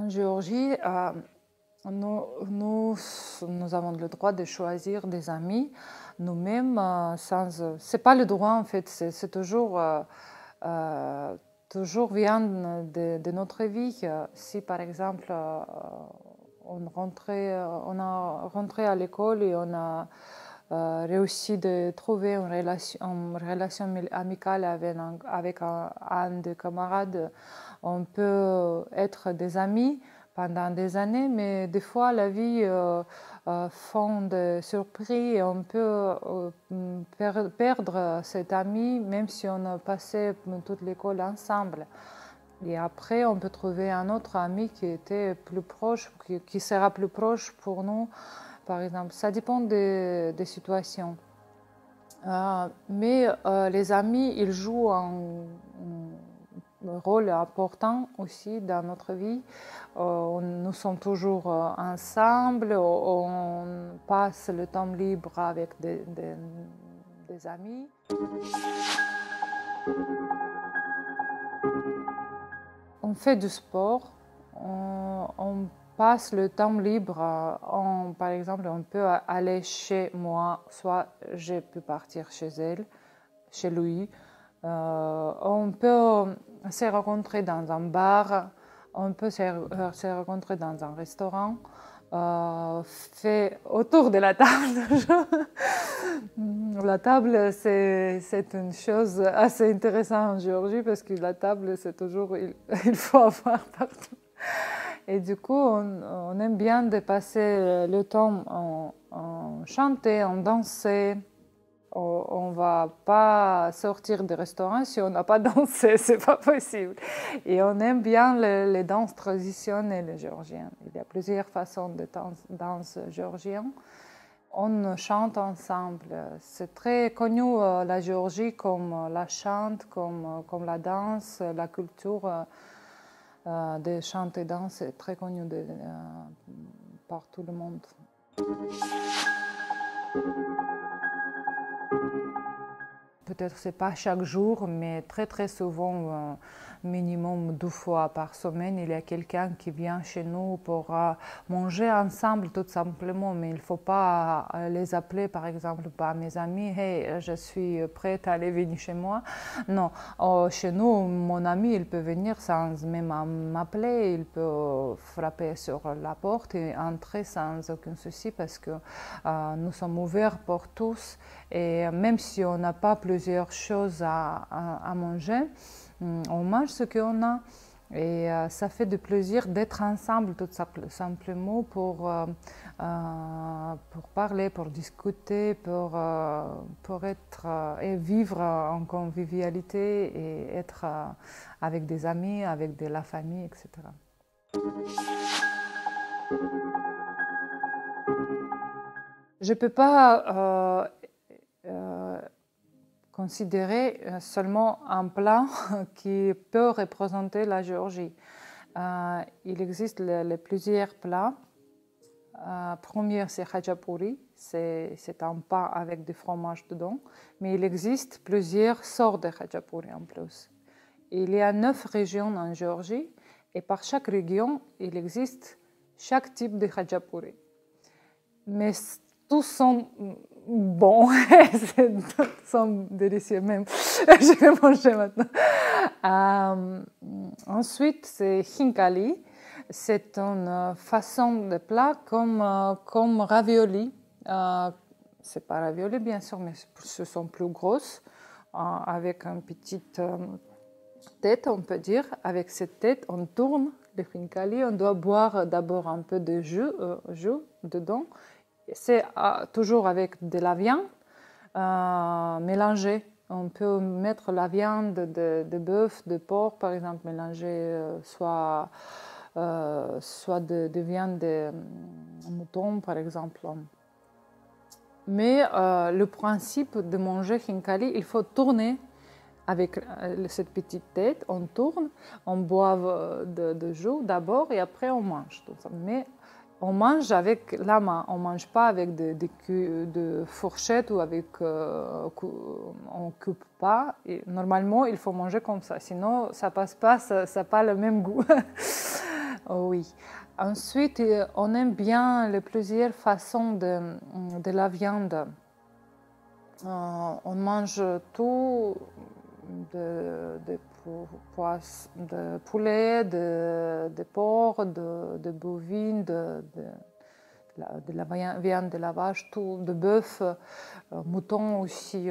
En Géorgie, nous avons le droit de choisir des amis nous-mêmes sans... C'est pas le droit en fait, c'est toujours, toujours vient de notre vie. Si par exemple on a rentré à l'école et on a réussi de trouver une relation amicale avec un des camarades, on peut être des amis pendant des années, mais des fois la vie font des surprises et on peut perdre cet ami même si on a passé toute l'école ensemble. Et après, on peut trouver un autre ami qui était plus proche, qui sera plus proche pour nous, par exemple. Ça dépend des situations. Mais les amis, ils jouent un rôle important aussi dans notre vie. Nous sommes toujours ensemble, on passe le temps libre avec des amis. On fait du sport, on passe le temps libre. Par exemple, on peut aller chez moi, soit je peux partir chez elle, chez lui. On peut se rencontrer dans un bar, on peut se rencontrer dans un restaurant. Fait autour de la table. La table, c'est une chose assez intéressante en Géorgie parce que la table, c'est toujours, il faut avoir partout. Et du coup, on aime bien de passer le temps en chanter, en danser. On ne va pas sortir du restaurant si on n'a pas dansé, c'est pas possible. Et on aime bien les danses traditionnelles géorgiennes. Il y a plusieurs façons de danse géorgienne. On chante ensemble. C'est très connu la Géorgie comme la chante, comme la danse, la culture de chant et danse est très connue par tout le monde. Peut-être c'est pas chaque jour, mais très souvent, minimum 2 fois par semaine, il y a quelqu'un qui vient chez nous pour manger ensemble tout simplement. Mais il ne faut pas les appeler, par exemple, par mes amis, hey, je suis prête à aller venir chez moi. Non, chez nous, mon ami, il peut venir sans même m'appeler, il peut frapper sur la porte et entrer sans aucun souci parce que nous sommes ouverts pour tous. Et même si on n'a pas plusieurs choses à manger, on mange ce qu'on a. Et ça fait du plaisir d'être ensemble tout simplement pour parler, pour discuter, pour être et vivre en convivialité et être avec des amis, avec de la famille, etc. Je ne peux pas considérer seulement un plat qui peut représenter la Géorgie. Il existe plusieurs plats. Premier, c'est khachapuri, c'est un pain avec du fromage dedans, mais il existe plusieurs sortes de khachapuri en plus. Il y a 9 régions en Géorgie et par chaque région, il existe chaque type de khachapuri. Mais tous sont bons, tous sont délicieux même. Je vais manger maintenant. Ensuite, c'est khinkali. C'est une façon de plat comme ravioli. C'est pas ravioli bien sûr, mais ce sont plus grosses, avec une petite tête, on peut dire. Avec cette tête, on tourne le khinkali. On doit boire d'abord un peu de jus dedans. C'est toujours avec de la viande mélangée. On peut mettre la viande de bœuf, de porc, par exemple, mélangée soit de viande de mouton, par exemple. Mais le principe de manger khinkali, il faut tourner avec cette petite tête. On tourne, on boit de jus d'abord et après on mange. Mais on mange avec la main, on ne mange pas avec de fourchettes ou avec... on ne coupe pas. Et normalement, il faut manger comme ça, sinon ça ne passe pas, ça n'a pas le même goût. Oui. Ensuite, on aime bien les plusieurs façons de la viande. On mange tout de poulet, de porc, de bovine, de la viande de la vache, tout, de bœuf, mouton aussi.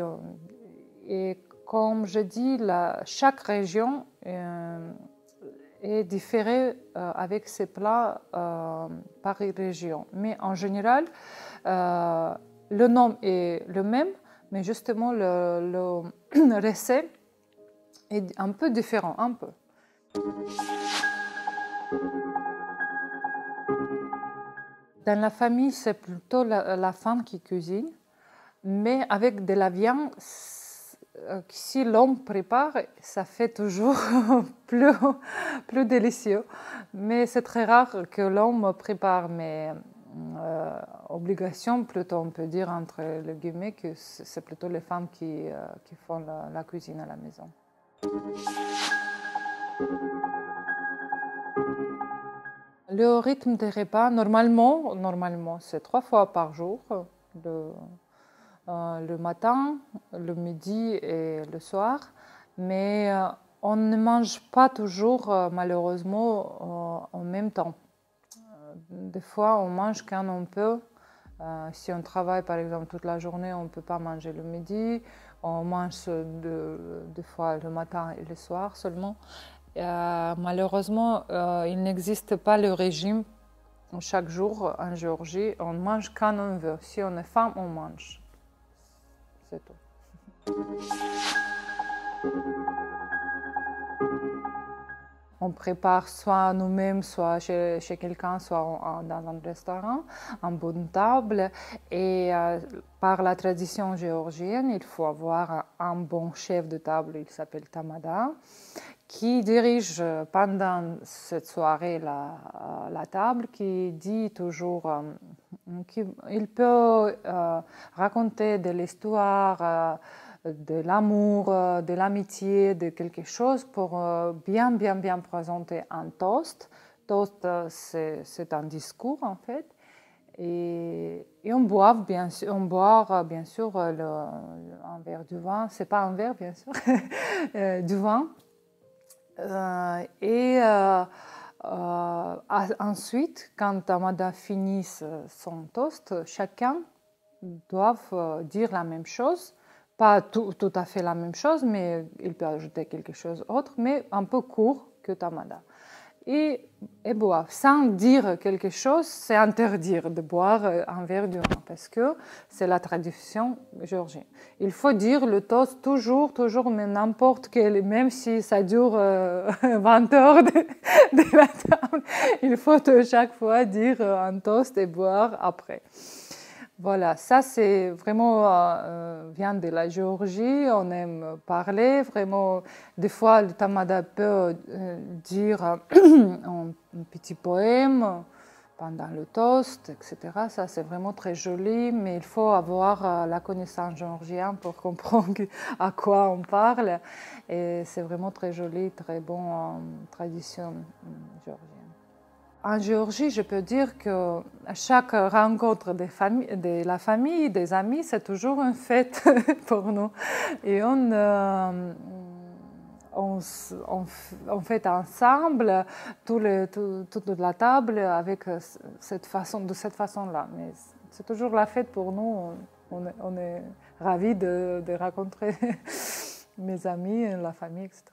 Et comme je dis, chaque région est différée avec ses plats par région. Mais en général, le nom est le même, mais justement le recette est un peu différent, un peu. Dans la famille, c'est plutôt la femme qui cuisine, mais avec de la viande, si l'homme prépare, ça fait toujours plus délicieux. Mais c'est très rare que l'homme prépare, mais obligation, plutôt on peut dire entre les guillemets que c'est plutôt les femmes qui font la cuisine à la maison. Le rythme des repas, normalement c'est 3 fois par jour, le matin, le midi et le soir, mais on ne mange pas toujours malheureusement en même temps. Des fois on mange quand on peut. Si on travaille par exemple toute la journée, on ne peut pas manger le midi, on mange des fois le matin et le soir seulement. Malheureusement, il n'existe pas le régime chaque jour en Géorgie. On mange quand on veut. Si on est femme, on mange. C'est tout. On prépare soit nous-mêmes, soit chez quelqu'un, soit dans un restaurant, en bonne table. Et par la tradition géorgienne, il faut avoir un bon chef de table, il s'appelle Tamada, qui dirige pendant cette soirée la table, qui dit toujours, il peut raconter de l'histoire, de l'amour, de l'amitié, de quelque chose pour bien présenter un toast. Toast, c'est un discours en fait. Et on boit bien sûr, un verre de vin. C'est pas un verre bien sûr, du vin. Ensuite, quand Tamada finit son toast, chacun doit dire la même chose. Pas tout à fait la même chose, mais il peut ajouter quelque chose d'autre, mais un peu court que Tamada. Et boire. Sans dire quelque chose, c'est interdire de boire un verre de vin parce que c'est la tradition géorgienne. Il faut dire le toast toujours, mais n'importe quel, même si ça dure 20 heures de la table, il faut chaque fois dire un toast et boire après. Voilà, ça c'est vraiment vient de la Géorgie, on aime parler, vraiment, des fois le Tamada peut dire un petit poème pendant le toast, etc. Ça c'est vraiment très joli, mais il faut avoir la connaissance géorgienne pour comprendre à quoi on parle. Et c'est vraiment très joli, très bon tradition géorgienne. En Géorgie, je peux dire que chaque rencontre de la famille, des amis, c'est toujours une fête pour nous. Et on fait ensemble toute la table avec de cette façon-là. Mais c'est toujours la fête pour nous. On est ravis de rencontrer mes amis, la famille, etc.